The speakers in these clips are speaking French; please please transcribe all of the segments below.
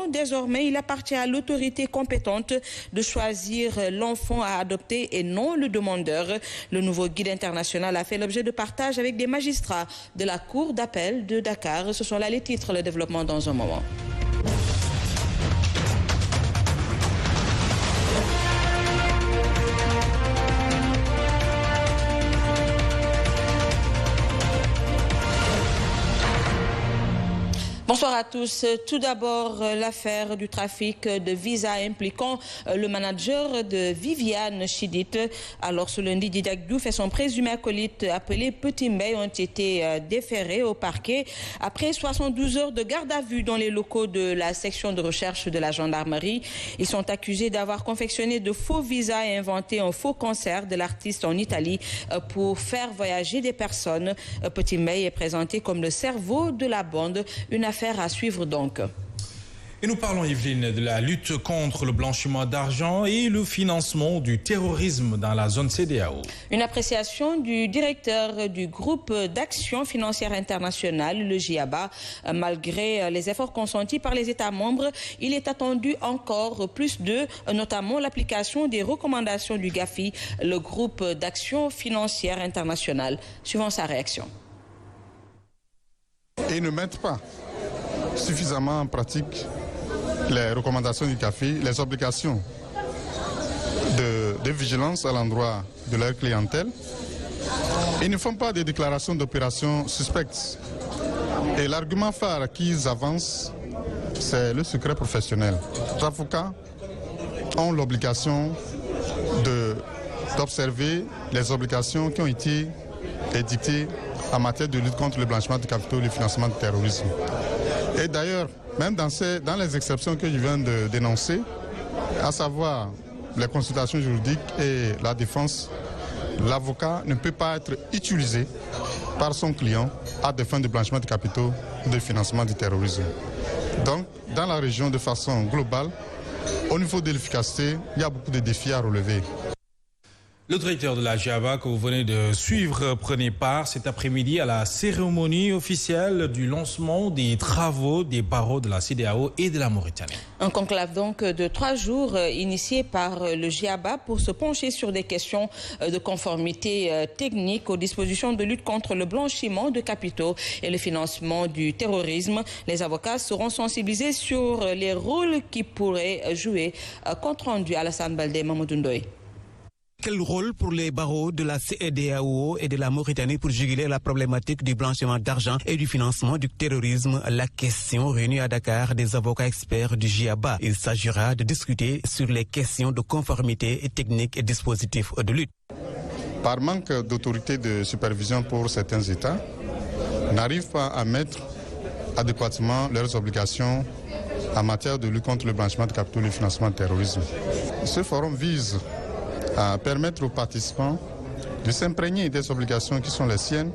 Désormais, il appartient à l'autorité compétente de choisir l'enfant à adopter et non le demandeur. Le nouveau guide international a fait l'objet de partage avec des magistrats de la Cour d'appel de Dakar. Ce sont là les titres, le développement dans un moment. Bonsoir à tous. Tout d'abord, l'affaire du trafic de visas impliquant le manager de Viviane Chidid. Alors, ce lundi, Didier Diouf et son présumé acolyte appelé Petit Mbey ont été déférés au parquet après 72 heures de garde à vue dans les locaux de la section de recherche de la gendarmerie. Ils sont accusés d'avoir confectionné de faux visas et inventé un faux concert de l'artiste en Italie pour faire voyager des personnes. Petit Mbey est présenté comme le cerveau de la bande. Une affaire à suivre donc. Et nous parlons, Evelyne, de la lutte contre le blanchiment d'argent et le financement du terrorisme dans la zone CEDEAO. Une appréciation du directeur du groupe d'action financière internationale, le GIABA. Malgré les efforts consentis par les États membres, il est attendu encore plus notamment l'application des recommandations du GAFI, le groupe d'action financière internationale. Suivant sa réaction. Et ne mettent pas suffisamment en pratique les recommandations du GAFI, les obligations de vigilance à l'endroit de leur clientèle. Ils ne font pas des déclarations d'opérations suspectes. Et l'argument phare qu'ils avancent, c'est le secret professionnel. Les avocats ont l'obligation d'observer les obligations qui ont été édictées en matière de lutte contre le blanchiment de capitaux et le financement du terrorisme. Et d'ailleurs, même dans les exceptions que je viens de dénoncer, à savoir les consultations juridiques et la défense, l'avocat ne peut pas être utilisé par son client à des fins de blanchiment de capitaux ou de financement du terrorisme. Donc, dans la région, de façon globale, au niveau de l'efficacité, il y a beaucoup de défis à relever. Le directeur de la GIABA que vous venez de suivre prenait part cet après-midi à la cérémonie officielle du lancement des travaux des barreaux de la CEDEAO et de la Mauritanie. Un conclave donc de 3 jours initié par le GIABA pour se pencher sur des questions de conformité technique aux dispositions de lutte contre le blanchiment de capitaux et le financement du terrorisme. Les avocats seront sensibilisés sur les rôles qui pourraient jouer. Compte rendu Alassane Baldé, Mamadou Ndoye. Quel rôle pour les barreaux de la CEDEAO et de la Mauritanie pour juguler la problématique du blanchiment d'argent et du financement du terrorisme? La question réunie à Dakar des avocats experts du GIABA. Il s'agira de discuter sur les questions de conformité technique et dispositifs de lutte. Par manque d'autorité de supervision pour certains États, n'arrivent pas à mettre adéquatement leurs obligations en matière de lutte contre le blanchiment de capitaux et le financement du terrorisme. Ce forum vise à permettre aux participants de s'imprégner des obligations qui sont les siennes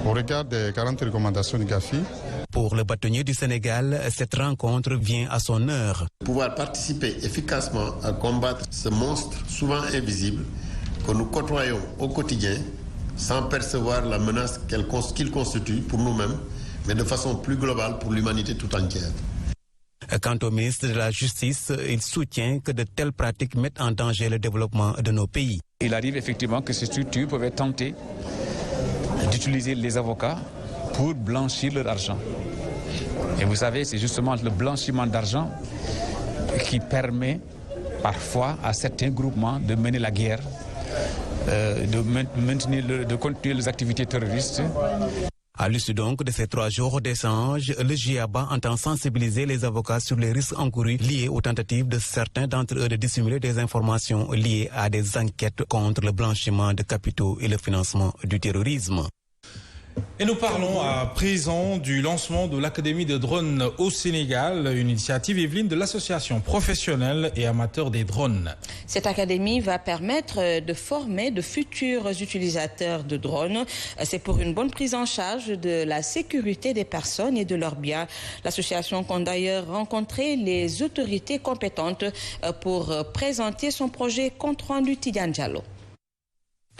au regard des 40 recommandations du GAFI. Pour le bâtonnier du Sénégal, cette rencontre vient à son heure. Pouvoir participer efficacement à combattre ce monstre souvent invisible que nous côtoyons au quotidien sans percevoir la menace qu'il constitue pour nous-mêmes, mais de façon plus globale pour l'humanité tout entière. Quant au ministre de la Justice, il soutient que de telles pratiques mettent en danger le développement de nos pays. Il arrive effectivement que ces structures peuvent tenter d'utiliser les avocats pour blanchir leur argent. Et vous savez, c'est justement le blanchiment d'argent qui permet parfois à certains groupements de mener la guerre, de continuer les activités terroristes. À l'issue donc de ces 3 jours d'échange, le GIABA entend sensibiliser les avocats sur les risques encourus liés aux tentatives de certains d'entre eux de dissimuler des informations liées à des enquêtes contre le blanchiment de capitaux et le financement du terrorisme. Et nous parlons à présent du lancement de l'Académie de drones au Sénégal, une initiative, Evelyne, de l'association professionnelle et amateur des drones. Cette académie va permettre de former de futurs utilisateurs de drones. C'est pour une bonne prise en charge de la sécurité des personnes et de leurs biens. L'association compte d'ailleurs rencontrer les autorités compétentes pour présenter son projet compte rendu Tidiane Diallo.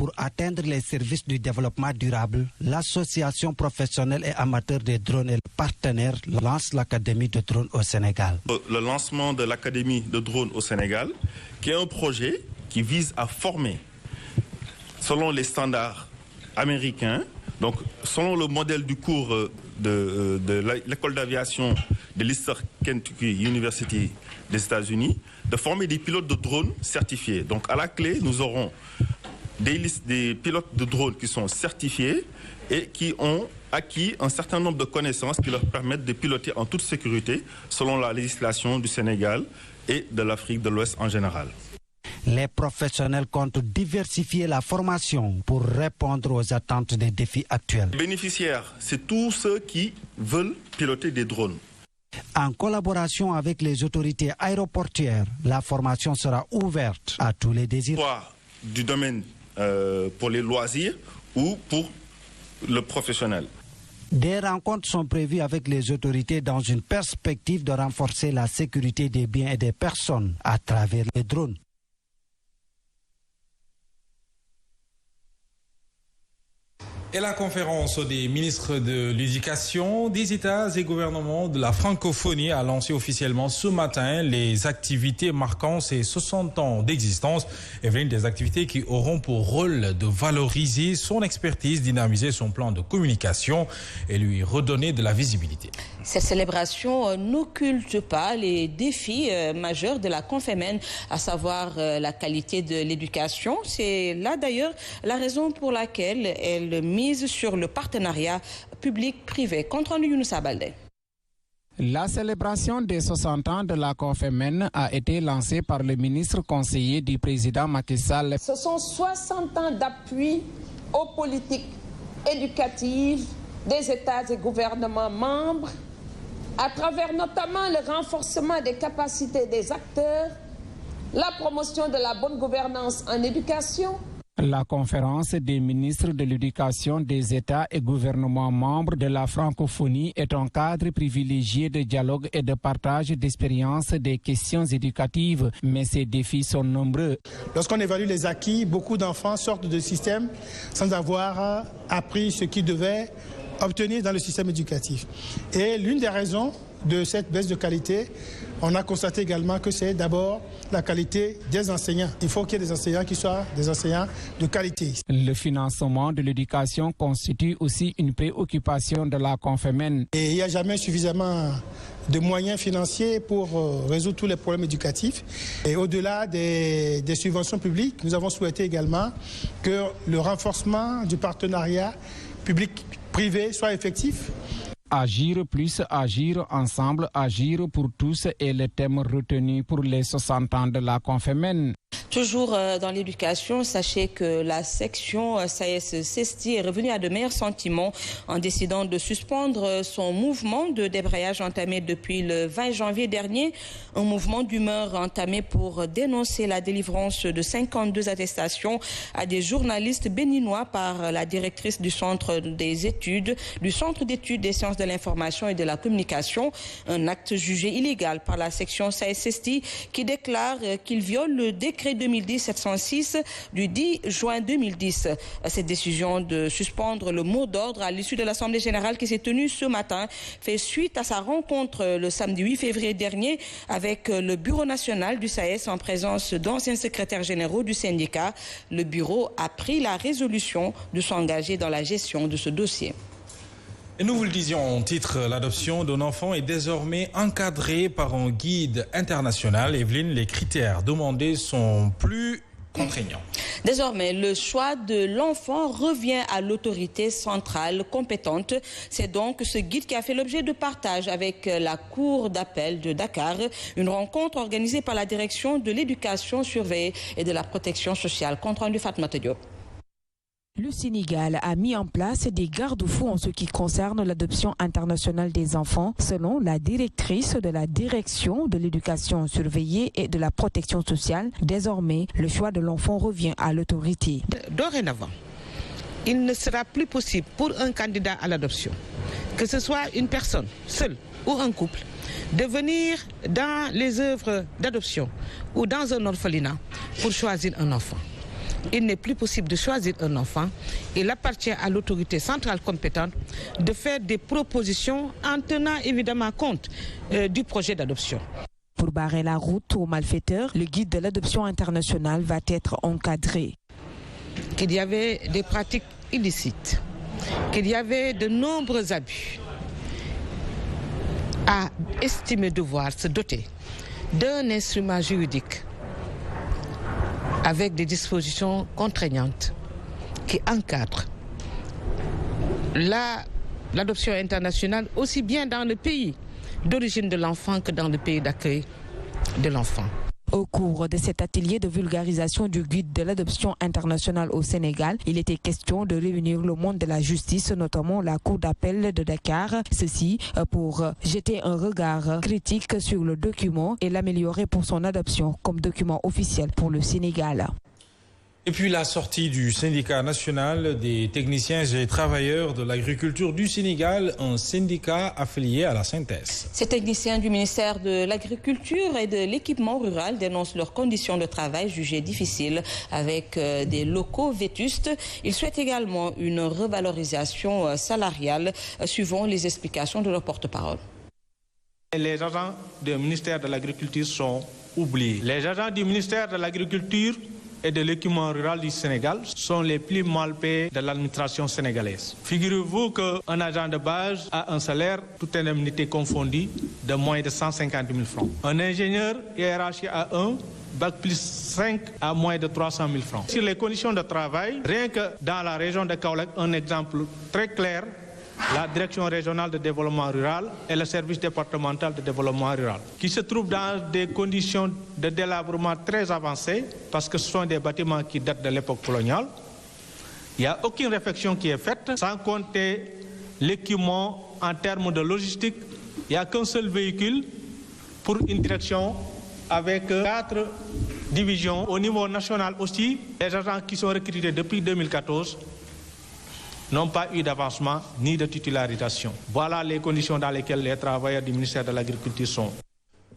pour atteindre les services du développement durable, l'association professionnelle et amateur des drones et partenaires lance l'Académie de drones au Sénégal. Le lancement de l'Académie de drones au Sénégal, qui est un projet qui vise à former, selon les standards américains, donc selon le modèle du cours de l'école d'aviation de l'Eastern Kentucky University des États-Unis, de former des pilotes de drones certifiés. Donc à la clé, nous aurons des pilotes de drones qui sont certifiés et qui ont acquis un certain nombre de connaissances qui leur permettent de piloter en toute sécurité selon la législation du Sénégal et de l'Afrique de l'Ouest en général. Les professionnels comptent diversifier la formation pour répondre aux attentes des défis actuels. Les bénéficiaires, c'est tous ceux qui veulent piloter des drones. En collaboration avec les autorités aéroportuaires, la formation sera ouverte à tous les désirs. Soit du domaine pour les loisirs ou pour le professionnel. Des rencontres sont prévues avec les autorités dans une perspective de renforcer la sécurité des biens et des personnes à travers les drones. Et la conférence des ministres de l'Éducation, des États et gouvernements de la francophonie a lancé officiellement ce matin les activités marquant ses 60 ans d'existence. Evelyne, des activités qui auront pour rôle de valoriser son expertise, dynamiser son plan de communication et lui redonner de la visibilité. Cette célébration n'occulte pas les défis majeurs de la Confémen, à savoir la qualité de l'éducation. C'est là d'ailleurs la raison pour laquelle elle mise sur le partenariat public-privé. Compte rendu Younoussa Baldé. La célébration des 60 ans de la Confémen a été lancée par le ministre conseiller du président Macky Sall. Ce sont 60 ans d'appui aux politiques éducatives des États et gouvernements membres, à travers notamment le renforcement des capacités des acteurs, la promotion de la bonne gouvernance en éducation. La conférence des ministres de l'éducation des États et gouvernements membres de la francophonie est un cadre privilégié de dialogue et de partage d'expériences des questions éducatives, mais ces défis sont nombreux. Lorsqu'on évalue les acquis, beaucoup d'enfants sortent du système sans avoir appris ce qu'ils devaient obtenir dans le système éducatif. Et l'une des raisons de cette baisse de qualité, on a constaté également que c'est d'abord la qualité des enseignants. Il faut qu'il y ait des enseignants qui soient des enseignants de qualité. Le financement de l'éducation constitue aussi une préoccupation de la Confémen. Et il n'y a jamais suffisamment de moyens financiers pour résoudre tous les problèmes éducatifs. Et au-delà des subventions publiques, nous avons souhaité également que le renforcement du partenariat public-privé soit effectif. Agir plus, agir ensemble, agir pour tous est le thème retenu pour les 60 ans de la Confémen. Toujours dans l'éducation, sachez que la section SAES-CESTI est revenue à de meilleurs sentiments en décidant de suspendre son mouvement de débrayage entamé depuis le 20 janvier dernier. Un mouvement d'humeur entamé pour dénoncer la délivrance de 52 attestations à des journalistes béninois par la directrice du Centre d'études des sciences de l'information et de la communication. Un acte jugé illégal par la section SAES-CESTI qui déclare qu'il viole le décret 2010-706 du 10 juin 2010. Cette décision de suspendre le mot d'ordre à l'issue de l'Assemblée générale qui s'est tenue ce matin fait suite à sa rencontre le samedi 8 février dernier avec le Bureau national du SAES en présence d'anciens secrétaires généraux du syndicat. Le bureau a pris la résolution de s'engager dans la gestion de ce dossier. Et nous vous le disions en titre, l'adoption d'un enfant est désormais encadrée par un guide international. Evelyne, les critères demandés sont plus contraignants. Désormais, le choix de l'enfant revient à l'autorité centrale compétente. C'est donc ce guide qui a fait l'objet de partage avec la Cour d'appel de Dakar, une rencontre organisée par la direction de l'éducation surveillée et de la protection sociale. Compte rendu Fatmata Diop. Le Sénégal a mis en place des garde-fous en ce qui concerne l'adoption internationale des enfants, selon la directrice de la direction de l'éducation surveillée et de la protection sociale. Désormais, le choix de l'enfant revient à l'autorité. Dorénavant, il ne sera plus possible pour un candidat à l'adoption, que ce soit une personne seule ou un couple, de venir dans les œuvres d'adoption ou dans un orphelinat pour choisir un enfant. il n'est plus possible de choisir un enfant. Il appartient à l'autorité centrale compétente de faire des propositions en tenant évidemment compte du projet d'adoption. Pour barrer la route aux malfaiteurs, le guide de l'adoption internationale va être encadré. Qu'il y avait des pratiques illicites, qu'il y avait de nombreux abus, à estimer devoir se doter d'un instrument juridique avec des dispositions contraignantes qui encadrent l'adoption internationale aussi bien dans le pays d'origine de l'enfant que dans le pays d'accueil de l'enfant. Au cours de cet atelier de vulgarisation du guide de l'adoption internationale au Sénégal, il était question de réunir le monde de la justice, notamment la Cour d'appel de Dakar. Ceci pour jeter un regard critique sur le document et l'améliorer pour son adoption comme document officiel pour le Sénégal. Et puis la sortie du syndicat national des techniciens et travailleurs de l'agriculture du Sénégal, un syndicat affilié à la synthèse. Ces techniciens du ministère de l'Agriculture et de l'Équipement rural dénoncent leurs conditions de travail jugées difficiles avec des locaux vétustes. Ils souhaitent également une revalorisation salariale, suivant les explications de leur porte-parole. Les agents du ministère de l'Agriculture sont oubliés. Les agents du ministère de l'Agriculture et de l'équipement rural du Sénégal sont les plus mal payés de l'administration sénégalaise. Figurez-vous qu'un agent de base a un salaire, toute indemnité confondue, de moins de 150 000 francs. Un ingénieur hiérarchie A1, Bac plus 5 à moins de 300 000 francs. Sur les conditions de travail, rien que dans la région de Kaolack, un exemple très clair, la Direction régionale de développement rural et le service départemental de développement rural, qui se trouvent dans des conditions de délabrement très avancées, parce que ce sont des bâtiments qui datent de l'époque coloniale. Il n'y a aucune réflexion qui est faite, sans compter l'équipement en termes de logistique. Il n'y a qu'un seul véhicule pour une direction avec 4 divisions. Au niveau national aussi, les agents qui sont recrutés depuis 2014 n'ont pas eu d'avancement ni de titularisation. Voilà les conditions dans lesquelles les travailleurs du ministère de l'Agriculture sont.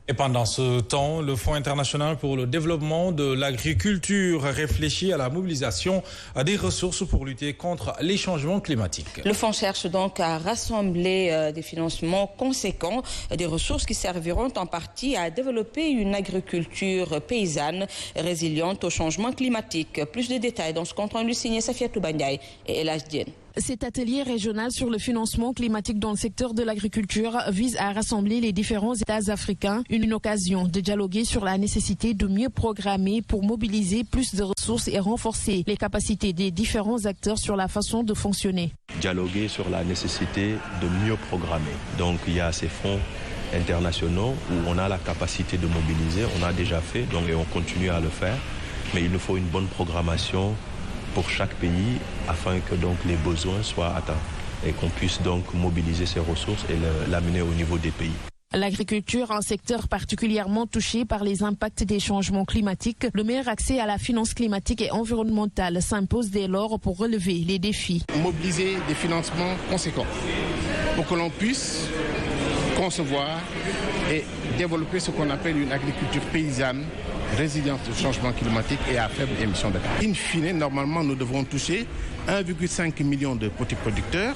Et pendant ce temps, le Fonds international pour le développement de l'agriculture réfléchit à la mobilisation des ressources pour lutter contre les changements climatiques. Le fonds cherche donc à rassembler des financements conséquents, des ressources qui serviront en partie à développer une agriculture paysanne résiliente au changement climatique. Plus de détails dans ce compte-rendu signé Safiatou Bandiaï et Elhadj Diène. Cet atelier régional sur le financement climatique dans le secteur de l'agriculture vise à rassembler les différents États africains, une occasion de dialoguer sur la nécessité de mieux programmer pour mobiliser plus de ressources et renforcer les capacités des différents acteurs sur la façon de fonctionner. Dialoguer sur la nécessité de mieux programmer. Donc il y a ces fonds internationaux où on a la capacité de mobiliser, on a déjà fait, donc et on continue à le faire, mais il nous faut une bonne programmation pour chaque pays afin que donc les besoins soient atteints et qu'on puisse donc mobiliser ces ressources et l'amener au niveau des pays. L'agriculture, un secteur particulièrement touché par les impacts des changements climatiques, le meilleur accès à la finance climatique et environnementale s'impose dès lors pour relever les défis. Mobiliser des financements conséquents pour que l'on puisse concevoir et développer ce qu'on appelle une agriculture paysanne résilience au changement climatique et à faible émission de gaz. In fine, normalement, nous devrons toucher 1,5 million de petits producteurs,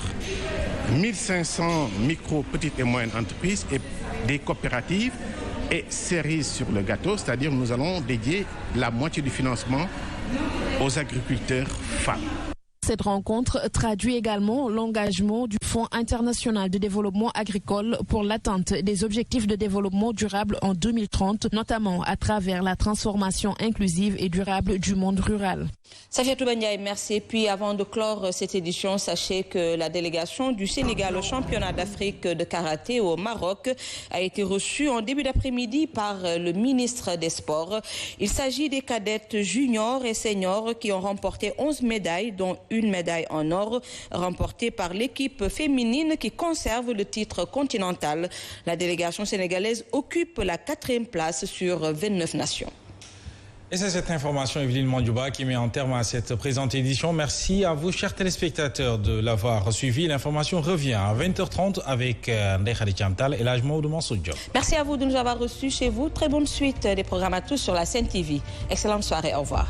1500 micro, petites et moyennes entreprises et des coopératives et cerises sur le gâteau, c'est-à-dire nous allons dédier la moitié du financement aux agriculteurs femmes. Cette rencontre traduit également l'engagement du Fonds international de développement agricole pour l'atteinte des objectifs de développement durable en 2030, notamment à travers la transformation inclusive et durable du monde rural. Safiatou Bandiaï, merci. Puis avant de clore cette édition, sachez que la délégation du Sénégal au championnat d'Afrique de karaté au Maroc a été reçue en début d'après-midi par le ministre des Sports. Il s'agit des cadettes juniors et seniors qui ont remporté 11 médailles, dont une médaille en or remportée par l'équipe féminine qui conserve le titre continental. La délégation sénégalaise occupe la 4e place sur 29 nations. Et c'est cette information, Evelyne Mandjouba, qui met en terme à cette présente édition. Merci à vous, chers téléspectateurs, de l'avoir suivi. L'information revient à 20h30 avec Ndeye Khady Thiam Tall et Elhadj Maodo Mansour Diop. Merci à vous de nous avoir reçus chez vous. Très bonne suite des programmes à tous sur la Sen TV. Excellente soirée. Au revoir.